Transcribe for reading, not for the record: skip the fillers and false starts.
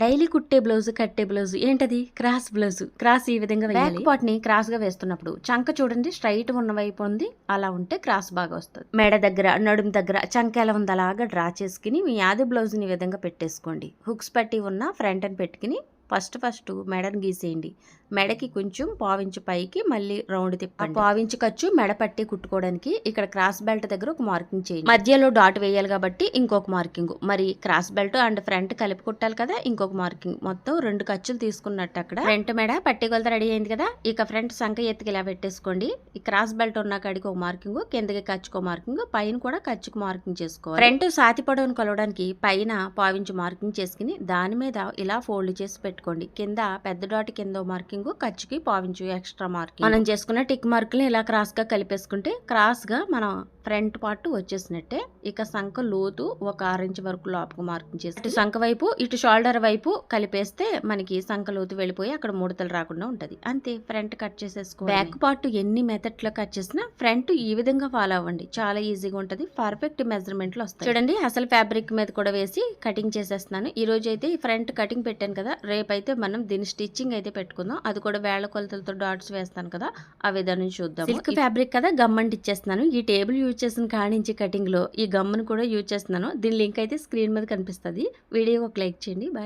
Daily కుట్టే blouse, కట్టే blouse ఏంటది? Cross blouse. క్రాస్ ఈ విధంగా వేయాలి. బ్యాక్ పార్ట్ ని క్రాస్ గా వేస్తున్నప్పుడు చంక చూడండి స్ట్రైట్ ఉన్న వైపు ఉంది, అలా ఉంటే క్రాస్ బాగా వస్తుంది. మెడ దగ్గర, నడుము దగ్గర చంక ఎలా ఉంది అలాగా డ్రా చేసుకుని మీ ఆది బ్లౌజ్ ని ఈ విధంగా పెట్టేసుకోండి. హుక్స్ పట్టి ఉన్న ఫ్రంట్ అని పెట్టుకుని ఫస్ట్ మెడను గీసేయండి. మెడకి కొంచెం పావించు పైకి మళ్ళీ రౌండ్ తిప్పండి. పావించు ఖర్చు మెడ పట్టి కుట్టుకోవడానికి ఇక్కడ క్రాస్ బెల్ట్ దగ్గర ఒక మార్కింగ్ చేయండి. మధ్యలో డాట్ వేయాలి కాబట్టి ఇంకొక మార్కింగ్, మరి క్రాస్ బెల్ట్ అండ్ ఫ్రంట్ కలిపి కుట్టాలి కదా ఇంకొక మార్కింగ్. మొత్తం 2 ఖర్చులు తీసుకున్నట్టు అక్కడ ఫ్రంట్ మెడ పట్టి కొలత రెడీ అయింది కదా. ఇక ఫ్రంట్ సంఖ ఎత్తుకి ఇలా పెట్టేసుకోండి. ఈ క్రాస్ బెల్ట్ ఉన్న కాడికి ఒక మార్కింగ్, కిందకి ఖర్చుకో మార్కింగ్, పైన కూడా ఖర్చుకు మార్కింగ్ చేసుకోవాలి. ఫ్రంట్ సాతి పొడవును కొలవడానికి పైన పావించు మార్కింగ్ చేసుకుని దాని మీద ఇలా ఫోల్డ్ చేసి పెట్టుకోండి. కింద పెద్ద డాట్ కింద మార్కింగ్, ఖర్చుకి పావించు ఎక్స్ట్రా మార్కింగ్. మనం చేసుకున్న టిక్ మార్కులు ఇలా క్రాస్ గా కలిపేసుకుంటే క్రాస్ గా మనం ఫ్రంట్ పార్ట్ వచ్చేసినట్టే. ఇక సంఖ లోతు ఒక 6 ఇంచ్ వరకు లోపల మార్కింగ్ చేసి ఇటు సంఖ వైపు ఇటు షోల్డర్ వైపు కలిపేస్తే మనకి సంఖ లోతు వెళ్ళిపోయి అక్కడ ముడతలు రాకుండా ఉంటది. అంతే, ఫ్రంట్ కట్ చేసేసుకో. బ్యాక్ పార్ట్ ఎన్ని మెథడ్ లో కట్ చేసినా ఫ్రంట్ ఈ విధంగా ఫాలో అవ్వండి, చాలా ఈజీగా ఉంటది. పర్ఫెక్ట్ మెజర్మెంట్ లో వస్తాయి. చూడండి అసలు ఫ్యాబ్రిక్ మీద కూడా వేసి కటింగ్ చేసేస్తున్నాను. ఈ రోజు అయితే ఫ్రంట్ కటింగ్ పెట్టాను కదా, రేపైతే మనం దీని స్టిచ్చింగ్ అయితే పెట్టుకుందాం. అది కూడా వేళ్ల కొలతలతో డాట్స్ వేస్తాను కదా, ఆ విధానం చూద్దాం. సిల్క్ ఫ్యాబ్రిక్ కదా గమ్ అంటిచ్చేస్తున్నాను. ఈ టేబుల్ యూజ్ చేసిన కాడించి కటింగ్ లో ఈ గమ్మును కూడా యూజ్ చేస్తున్నాను. దీని లింక్ అయితే స్క్రీన్ మీద కనిపిస్తుంది. వీడియో ఒక లైక్ చేయండి. బాయ్.